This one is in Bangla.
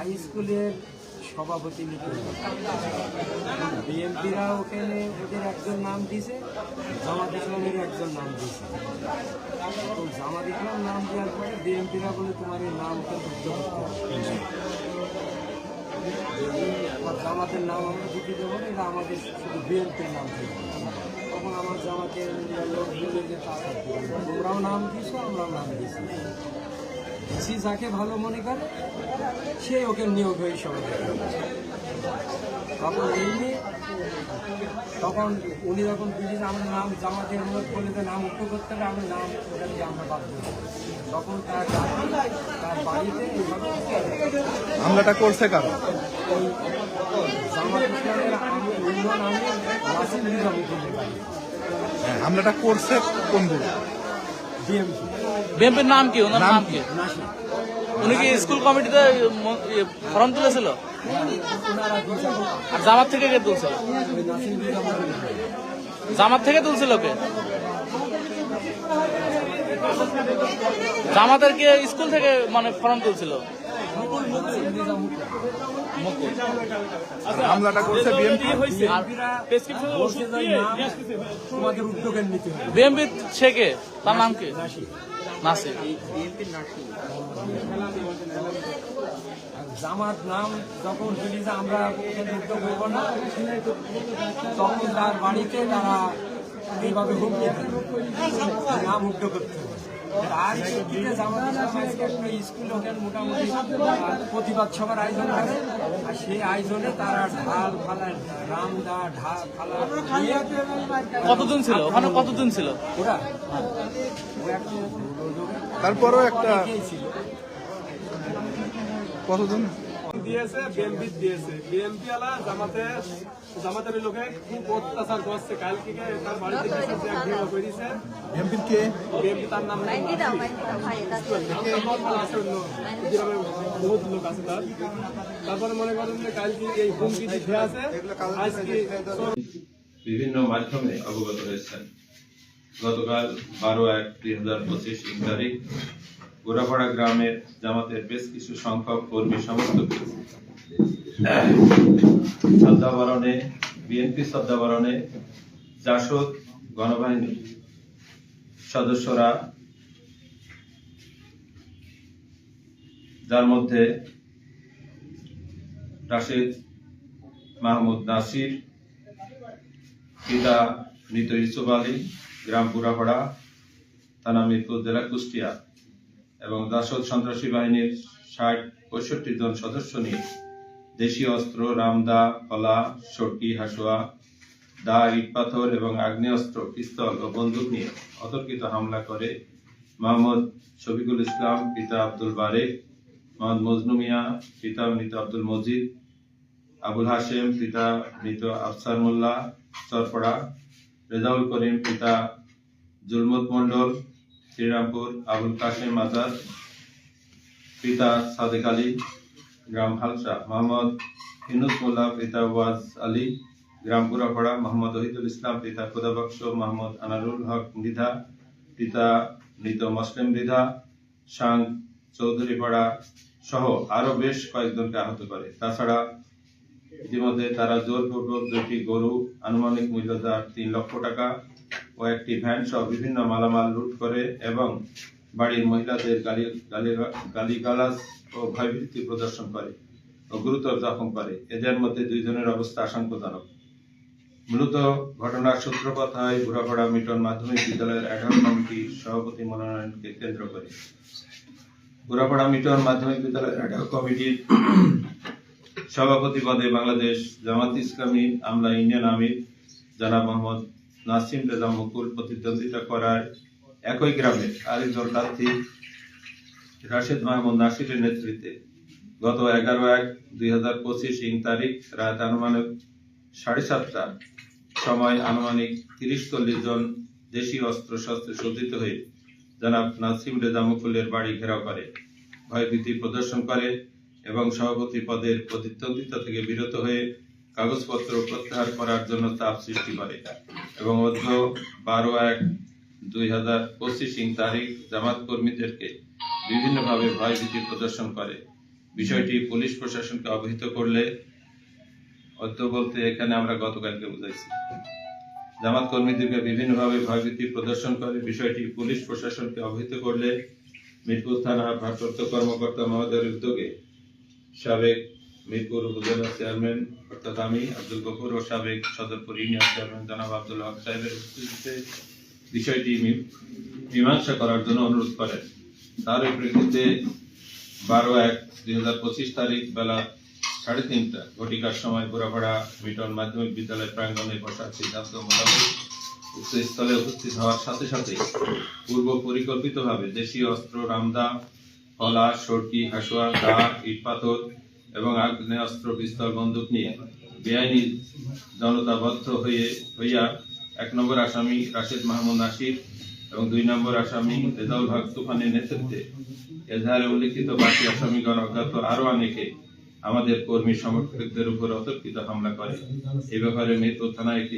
হাই স্কুলের সভাপতি লিখে বিএনপিরা ওখানে ওদের একজন নাম দিয়েছে, জামাত ইসলামের একজন নাম দিয়েছে। তো জামাত ইসলাম নাম দেওয়ার পরে বিএনপিরা বলে তোমার এই নাম জামাতের নাম আমরা দিতে দেবো না, এটা আমাদের শুধু বিএনপির নাম দেবো। তখন আমার জামাতের লোক বলে যে তোমরাও নাম দিয়েছো, আমরাও নাম দিয়েছি। সে যাকে ভালো মনে করে সে ওকে নিয়োগ হয়ে সবাই। তখন এমনি তখন উনি যখন বুঝি আমার নাম জামাতের লোক বলে যে নাম উঠতে করতে হবে, আমি নাম ওটা দিয়ে আমরা বাধ্য করি। তখন তার বাড়িতে এইভাবে হামলাটা করছে কারণ ওই জামাত ইসলামের ইউনিয়ন আমি নাসির নিজামুদ্দিনের বাড়ি হামলাটা করছে কোন দল? বিএমপি বিএনপির নাম কি? ওনার নাম কি? নাসির। উনি কি স্কুল কমিটিতে ফর্ম তুলেছিল? ওনারা দিয়েছে আর জামাত থেকে কে তুলছিল? ওই নাসির নিজামুদ্দিনের বাড়ি। জামাত থেকে তুলছিল কে? জামাতের কে স্কুল থেকে মানে ফর্ম তুলছিল? নাসির নিজামুদ্দিন। হামলাটা করছে বিএনপি। তোমাদের উদ্যোগে নিতে হবে। বিএনপির সে কে? তার নাম কি? নাসির। জামাত নাম যখন বলি যে আমরা উদ্যোগ হইব না, তখন তার বাড়িতে তারা এইভাবে হুমকি দেয়, নাম উদ্যোগ করতে হবে। তার প্রেক্ষিতে জামাত ইসলাম আজকে একটা স্কুল ওখানে মোটামুটি প্রতিবাদ সভার আয়োজন করে। আর সেই আয়োজনে তারা ঢাল ফালা রামদা ঢাল ফালা দিয়ে কতদিন ছিল ওখানে? কতদিন ছিল ওরা ও একটা তারপরও একটা ছিল। কতজন দিয়েছে বিএমপি দিয়েছে, বিএমপি আলা জামাতের লোকে খুব অত্যাচার করছে। কালকে তার বাড়িতে করেছে বিএনপির কে? বিএমপি, তার নাম বহুত লোক আছে তার। তারপরে মনে করেন যে কালকে এই হুমকি দিতে আছে আজকে বিভিন্ন মাধ্যমে অবগত হয়েছেন। গতকাল 12/1/2025 তারিখ গোড়াপাড়া গ্রামের জামাতের বেশ কিছু সংখ্যক কর্মী সমর্থক শ্রদ্ধাবরণে বিএনপি শ্রদ্ধাবরণে জাসদ গণবাহিনীর সদস্যরা, যার মধ্যে রাশেদ মাহমুদ নাসির, পিতা মৃত ইউসুফ আলী, গ্রাম পুরাপাড়া, থানা মিরপুর, জেলা কুষ্টিয়া, এবং জাসদ সন্ত্রাসী বাহিনীর 60-65 জন সদস্য নিয়ে দেশীয় অস্ত্র রামদা, ফলা, সটকি, হাসুয়া, দা, ইট পাথর এবং আগ্নেয়াস্ত্র, পিস্তল ও বন্দুক নিয়ে অতর্কিত হামলা করে মোহাম্মদ শফিকুল ইসলাম, পিতা আব্দুল বারেক, মোহাম্মদ মজনু মিয়া, পিতা মৃত আব্দুল মজিদ, আবুল হাশেম, পিতা মৃত আফসার মোল্লা চরপড়া, রেজাউল করিম, পিতা জুলমত মন্ডল শ্রীরামপুর, আবুল কাশেম আজাদ, পিতা সাদেক আলী, গ্রাম হালসা, মোহাম্মদ ইনুস মোল্লা, পিতা ওয়াজ আলী, গ্রাম পুরাপাড়া, মোহাম্মদ ওহিদুল ইসলাম, পিতা খোদাবক্স, মোহাম্মদ আনারুল হক মৃধা, পিতা মৃত মুসলিম মৃধা, শাং চৌধুরীপাড়া সহ আরো বেশ কয়েকজনকে আহত করে। তাছাড়া ইতিমধ্যে তারা জোরপূর্বক 2টি গরু, আনুমানিক মূল্য 3 লক্ষ টাকা ও একটি ভ্যান সহ বিভিন্ন মালামাল লুট করে এবং বাড়ির মহিলাদের গালিগালাজ ও ভয়ভীতি প্রদর্শন করে ও গুরুতর জখম করে। এদের মধ্যে 2 জনের অবস্থা আশঙ্কাজনক। মূলত ঘটনার সূত্রপাত হয় ঘোড়াপাড়া মিটন মাধ্যমিক বিদ্যালয়ের 11 কমিটি সভাপতি মনোনয়নকে কেন্দ্র করে। ঘোড়াপাড়া মিটন মাধ্যমিক বিদ্যালয়ের 11 কমিটির সভাপতি পদে বাংলাদেশ জামাত ইসলামী আমলা ইউনিয়ন আমির জনাব মোহাম্মদ নাসিম রেজা মুকুল প্রতিদ্বন্দ্বিতা করার একই গ্রামের আরেকজন প্রার্থী রাশেদ মাহমুদ নাসিরের নেতৃত্বে গত 11/1/2025 তারিখ রাত আনুমানিক 7:30টার সময় আনুমানিক 30-40 জন দেশীয় অস্ত্র শস্ত্রে সজ্জিত হয়ে জনাব নাসিম রেজা মুকুলের বাড়ি ঘেরাও করে, ভয়ভীতি প্রদর্শন করে এবং সভাপতি পদের প্রতিদ্বন্দ্বিতা থেকে বিরত হয়ে কাগজপত্র প্রত্যাহার করার জন্য চাপ সৃষ্টি করে এবং মধ্য 12/1/2025 তারিখ জামাত কর্মীদেরকে বিভিন্নভাবে ভয়ভীতি প্রদর্শন করে। বিষয়টি পুলিশ প্রশাসনকে অবহিত করলে বলতে এখানে আমরা গতকালকে বুঝাইছি জামাত কর্মীদেরকে বিভিন্নভাবে ভয়ভীতি প্রদর্শন করে বিষয়টি পুলিশ প্রশাসনকে অবহিত করলে মিরপুর থানা ভারপ্রাপ্ত কর্মকর্তা মহোদয়ের উদ্যোগে সাবেক মিরপুর উপজেলা চেয়ারম্যান অর্থাৎ আমি আব্দুল গফুর ও সাবেক সদরপুর ইউনিয়ন চেয়ারম্যান জনাব আব্দুল হক সাহেবের উপস্থিতিতে বিষয়টি মীমাংসা করার জন্য অনুরোধ করেন। তার প্রেক্ষিতে 12/1/2025 তারিখ বেলা 3:30 ঘটিকার সময় বুড়াপাড়া মিটন মাধ্যমিক বিদ্যালয় প্রাঙ্গণে বসার সিদ্ধান্ত মোতাবেক উক্ত স্থলে উপস্থিত হওয়ার সাথে সাথে পূর্ব পরিকল্পিতভাবে দেশীয় অস্ত্র রামদা, ফলা, সরকি, হাসুয়া, দা, ইট পাথর এবং আগ্নেয়াস্ত্র, পিস্তল, বন্দুক নিয়ে বেআইনি জনতাবদ্ধ হইয়া 1 নম্বর আসামি রাশেদ মাহমুদ নাসির এবং 2 নম্বর আসামি রেজাউল হক তুফানের নেতৃত্বে এজাহারে উল্লিখিত বাকি আসামিগণ অজ্ঞাত আরো অনেকে আমাদের কর্মী সমর্থকদের উপর অতর্কিত হামলা করে। এই ব্যাপারে মিরপুর থানায় একটি